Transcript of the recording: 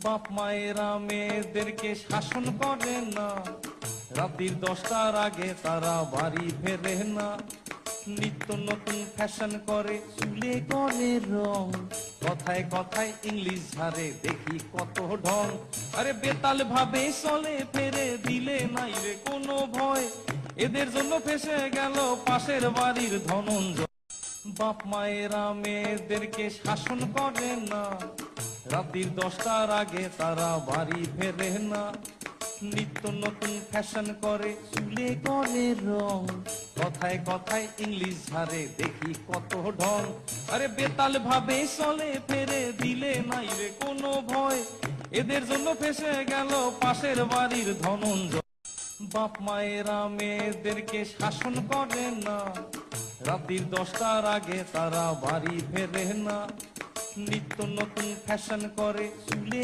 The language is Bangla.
বাপ মায়েরা মেয়েদেরকে শাসন করে না, রাত্রির 10টার আগে তারা বাড়ি ফেরে না। নিত্য নতুন ফ্যাশন করে, চুলে করে রং, কথায় কথায় ইংলিশ ঝাড়ে, দেখি কত ঢং। আরে বেতাল ভাবে চলে, ফেরে দিলে নাই রে কোনো ভয়, এদের জন্য ফেসে গেল পাশের বাড়ির ধনঞ্জয়। বাপ মায়েরা মেয়েদেরকে শাসন করে না, রাত্রির 10টার আগে তারা বাড়ি ফেরে না। নিত্য নতুন ফ্যাশন করে, চুলে করে রং, কথায় কথায় ইংলিশ ঝাড়ে, দেখি কত ঢং। আরে বেতাল ভাবে চলে, ফেরে দিলে নাই রে কোনো ভয়, এদের জন্য ফেসে গেল পাশের বাড়ির ধনঞ্জয়। বাপ মায়েরা মেয়েদেরকে শাসন করে না, রাত্রির 10টার আগে তারা বাড়ি ফেরে না। নিত্য নতুন ফ্যাশন করে, চুলে